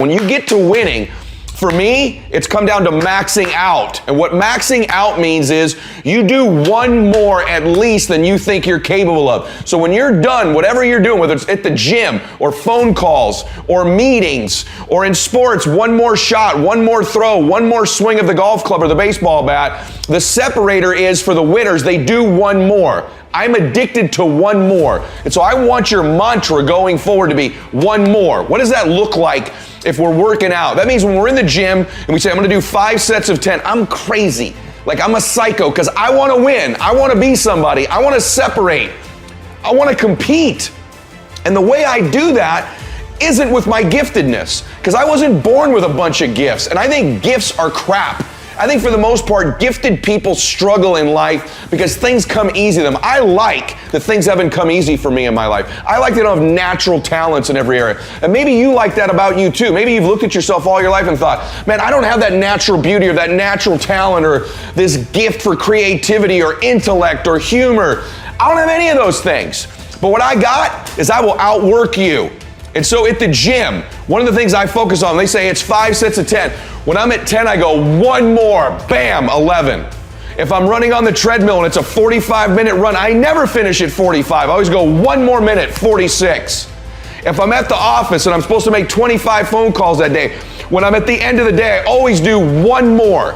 When you get to winning, for me, it's come down to maxing out. And what maxing out means is you do one more at least than you think you're capable of. So when you're done, whatever you're doing, whether it's at the gym or phone calls or meetings or in sports, one more shot, one more throw, one more swing of the golf club or the baseball bat, the separator is for the winners, they do one more. I'm addicted to one more. And so I want your mantra going forward to be one more. What does that look like if we're working out? That means when we're in the gym and we say, I'm gonna do 5 sets of 10, I'm crazy. Like I'm a psycho because I wanna win. I wanna be somebody. I wanna separate. I wanna compete. And the way I do that isn't with my giftedness, because I wasn't born with a bunch of gifts. And I think gifts are crap. I think for the most part, gifted people struggle in life because things come easy to them. I like that things haven't come easy for me in my life. I like that I don't have natural talents in every area. And maybe you like that about you too. Maybe you've looked at yourself all your life and thought, man, I don't have that natural beauty or that natural talent or this gift for creativity or intellect or humor. I don't have any of those things. But what I got is I will outwork you. And so at the gym, one of the things I focus on, they say it's 5 sets of 10. When I'm at 10, I go one more, bam, 11. If I'm running on the treadmill and it's a 45-minute run, I never finish at 45. I always go one more minute, 46. If I'm at the office and I'm supposed to make 25 phone calls that day, when I'm at the end of the day, I always do one more.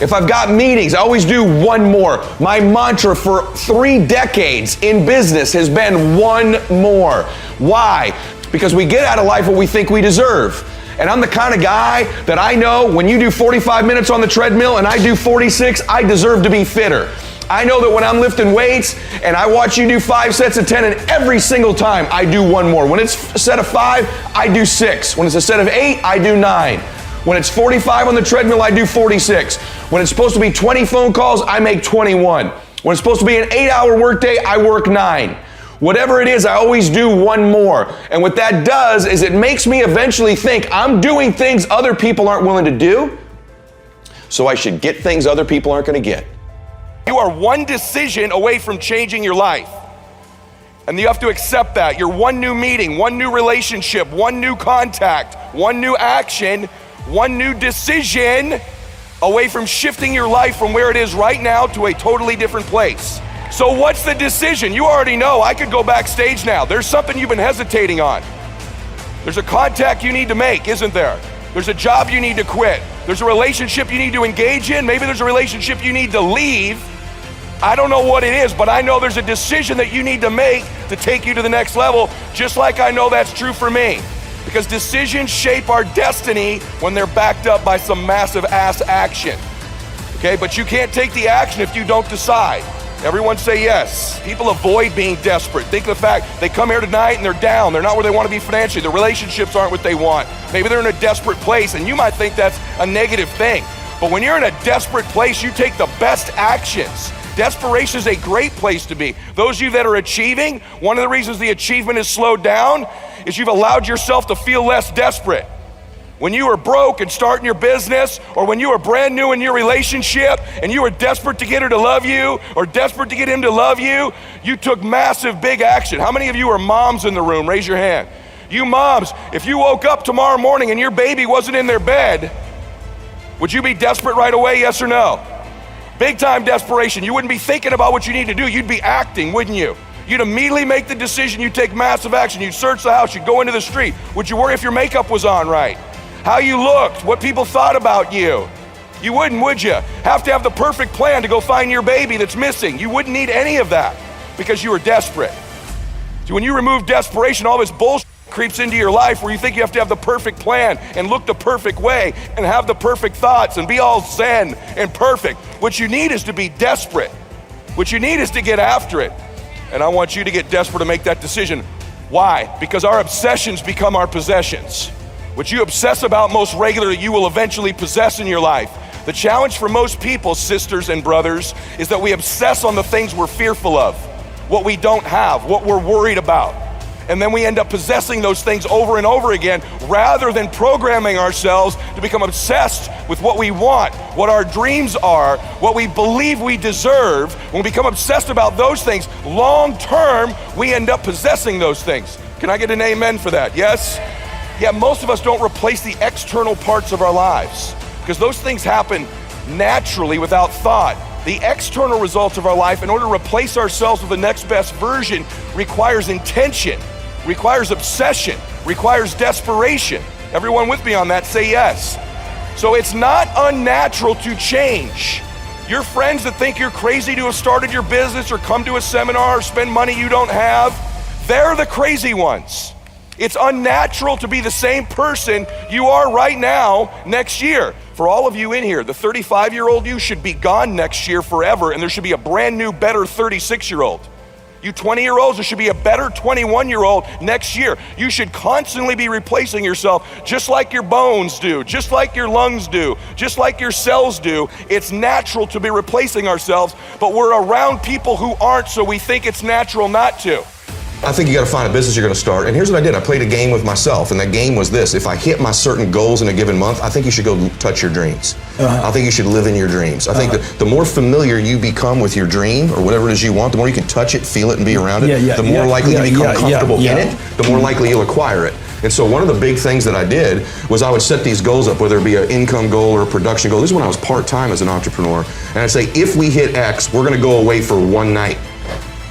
If I've got meetings, I always do one more. My mantra for 3 decades in business has been one more. Why? Because we get out of life what we think we deserve. And I'm the kind of guy that I know when you do 45 minutes on the treadmill and I do 46, I deserve to be fitter. I know that when I'm lifting weights and I watch you do 5 sets of 10, and every single time I do one more. When it's a set of 5, I do 6. When it's a set of 8, I do 9. When it's 45 on the treadmill, I do 46. When it's supposed to be 20 phone calls, I make 21. When it's supposed to be an 8-hour workday, I work 9. Whatever it is, I always do one more. And what that does is it makes me eventually think I'm doing things other people aren't willing to do, so I should get things other people aren't gonna get. You are one decision away from changing your life. And you have to accept that. You're one new meeting, one new relationship, one new contact, one new action, one new decision away from shifting your life from where it is right now to a totally different place. So what's the decision? You already know. I could go backstage now. There's something you've been hesitating on. There's a contact you need to make, isn't there? There's a job you need to quit. There's a relationship you need to engage in. Maybe there's a relationship you need to leave. I don't know what it is, but I know there's a decision that you need to make to take you to the next level, just like I know that's true for me. Because decisions shape our destiny when they're backed up by some massive ass action. Okay, but you can't take the action if you don't decide. Everyone say yes. People avoid being desperate. Think of the fact they come here tonight and they're down. They're not where they want to be financially. Their relationships aren't what they want. Maybe they're in a desperate place, and you might think that's a negative thing. But when you're in a desperate place, you take the best actions. Desperation is a great place to be. Those of you that are achieving, one of the reasons the achievement is slowed down is you've allowed yourself to feel less desperate. When you were broke and starting your business, or when you were brand new in your relationship and you were desperate to get her to love you or desperate to get him to love you, you took massive big action. How many of you are moms in the room? Raise your hand. You moms, if you woke up tomorrow morning and your baby wasn't in their bed, would you be desperate right away, yes or no? Big time desperation. You wouldn't be thinking about what you need to do. You'd be acting, wouldn't you? You'd immediately make the decision. You'd take massive action. You'd search the house. You'd go into the street. Would you worry if your makeup was on right? How you looked, what people thought about you? You wouldn't, would you? Have to have the perfect plan to go find your baby that's missing. You wouldn't need any of that because you were desperate. So when you remove desperation, all this bullshit creeps into your life where you think you have to have the perfect plan and look the perfect way and have the perfect thoughts and be all zen and perfect. What you need is to be desperate. What you need is to get after it. And I want you to get desperate to make that decision. Why? Because our obsessions become our possessions. What you obsess about most regularly, you will eventually possess in your life. The challenge for most people, sisters and brothers, is that we obsess on the things we're fearful of, what we don't have, what we're worried about. And then we end up possessing those things over and over again, rather than programming ourselves to become obsessed with what we want, what our dreams are, what we believe we deserve. When we become obsessed about those things, long term, we end up possessing those things. Can I get an amen for that? Yes? Yet most of us don't replace the external parts of our lives because those things happen naturally without thought. The external results of our life, in order to replace ourselves with the next best version, requires intention, requires obsession, requires desperation. Everyone with me on that, say yes. So it's not unnatural to change. Your friends that think you're crazy to have started your business or come to a seminar or spend money you don't have, they're the crazy ones. It's unnatural to be the same person you are right now next year. For all of you in here, the 35-year-old you should be gone next year forever, and there should be a brand new, better 36-year-old. You 20-year-olds, there should be a better 21-year-old next year. You should constantly be replacing yourself just like your bones do, just like your lungs do, just like your cells do. It's natural to be replacing ourselves, but we're around people who aren't, so we think it's natural not to. I think you got to find a business you're going to start. And here's what I did. I played a game with myself, and that game was this. If I hit my certain goals in a given month, I think you should go touch your dreams. I think you should live in your dreams. I think that the more familiar you become with your dream or whatever it is you want, the more you can touch it, feel it, and be around it, the more likely you become comfortable in it, the more likely you'll acquire it. And so one of the big things that I did was I would set these goals up, whether it be an income goal or a production goal. This is when I was part-time as an entrepreneur. And I'd say, if we hit X, we're going to go away for one night.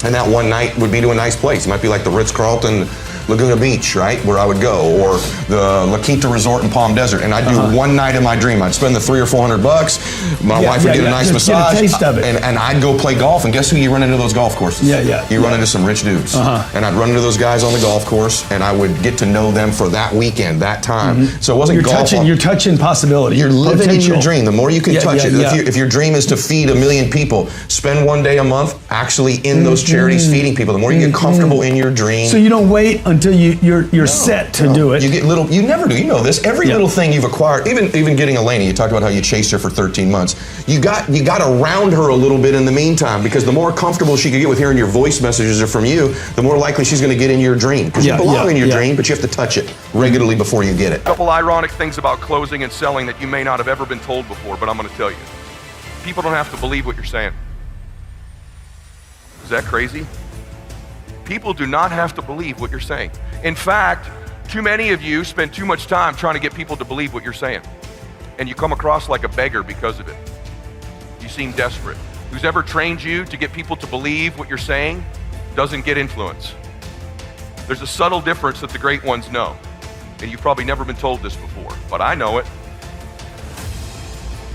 And that one night would be to a nice place. It might be like the Ritz-Carlton Laguna Beach, right, where I would go, or the La Quinta Resort in Palm Desert, and I'd do one night in my dream. I'd spend the $300 or $400. My wife would get a nice massage, get a taste of it. And I'd go play golf. And guess who you run into those golf courses? You run into some rich dudes, and I'd run into those guys on the golf course, and I would get to know them for that weekend, that time. So it wasn't golf. You're touching possibility. You're living in your dream. The more you can touch it. If your dream is to feed 1 million people, spend one day a month actually in those charities feeding people. The more you get comfortable in your dream. So you don't wait until you're set to do it. You get little. You never do. You know this. Every little thing you've acquired, even getting Elena. You talked about how you chased her for 13 months. You got around her a little bit in the meantime, because the more comfortable she could get with hearing your voice messages are from you, the more likely she's going to get in your dream. Because you belong in your dream, but you have to touch it regularly before you get it. A couple ironic things about closing and selling that you may not have ever been told before, but I'm going to tell you. People don't have to believe what you're saying. Is that crazy? People do not have to believe what you're saying. In fact, too many of you spend too much time trying to get people to believe what you're saying. And you come across like a beggar because of it. You seem desperate. Who's ever trained you to get people to believe what you're saying doesn't get influence. There's a subtle difference that the great ones know. And you've probably never been told this before, but I know it.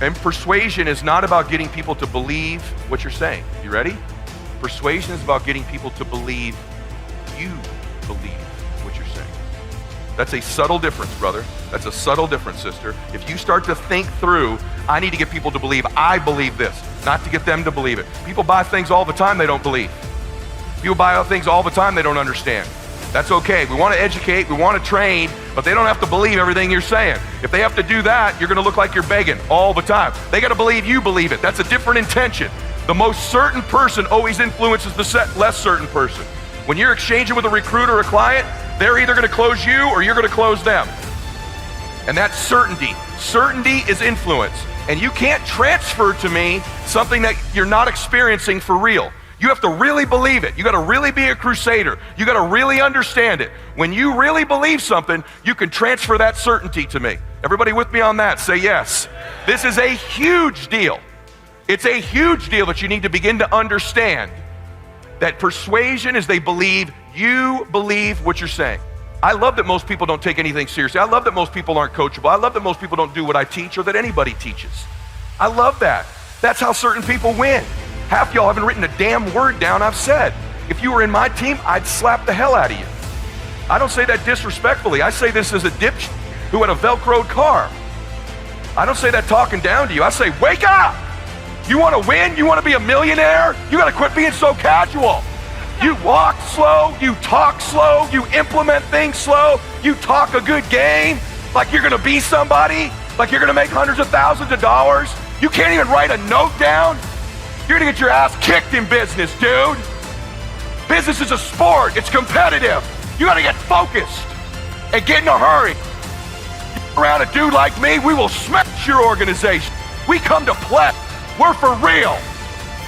And persuasion is not about getting people to believe what you're saying. You ready? Persuasion is about getting people to believe you believe what you're saying. That's a subtle difference, brother. That's a subtle difference, sister. If you start to think through, I need to get people to believe I believe this, not to get them to believe it. People buy things all the time they don't believe. People buy things all the time they don't understand. That's okay. We want to educate, we want to train, but they don't have to believe everything you're saying. If they have to do that, you're going to look like you're begging all the time. They got to believe you believe it. That's a different intention. The most certain person always influences the less certain person. When you're exchanging with a recruiter or a client, they're either going to close you or you're going to close them. And that's certainty. Certainty is influence. And you can't transfer to me something that you're not experiencing for real. You have to really believe it. You got to really be a crusader. You got to really understand it. When you really believe something, you can transfer that certainty to me. Everybody with me on that? Say yes. This is a huge deal. It's a huge deal that you need to begin to understand that persuasion is they believe you believe what you're saying. I love that most people don't take anything seriously. I love that most people aren't coachable. I love that most people don't do what I teach or that anybody teaches. I love that. That's how certain people win. Half y'all haven't written a damn word down I've said. If you were in my team, I'd slap the hell out of you. I don't say that disrespectfully. I say this as a dipshit who had a Velcroed car. I don't say that talking down to you. I say, wake up! You want to win? You want to be a millionaire? You got to quit being so casual. You walk slow, you talk slow, you implement things slow, you talk a good game like you're going to be somebody, like you're going to make hundreds of thousands of dollars. You can't even write a note down. You're going to get your ass kicked in business, dude. Business is a sport. It's competitive. You got to get focused and get in a hurry. Around a dude like me, we will smash your organization. We come to play. We're for real.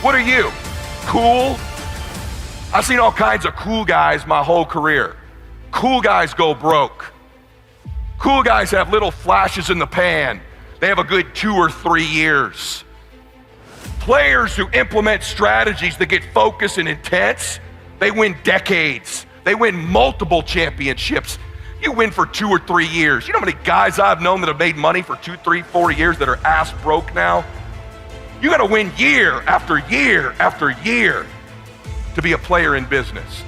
What are you? Cool? I've seen all kinds of cool guys my whole career. Cool guys go broke. Cool guys have little flashes in the pan. They have a good 2 or 3 years. Players who implement strategies that get focused and intense, they win decades. They win multiple championships. You win for 2 or 3 years. You know how many guys I've known that have made money for 2, 3, 4 years that are ass broke now? You gotta win year after year after year to be a player in business.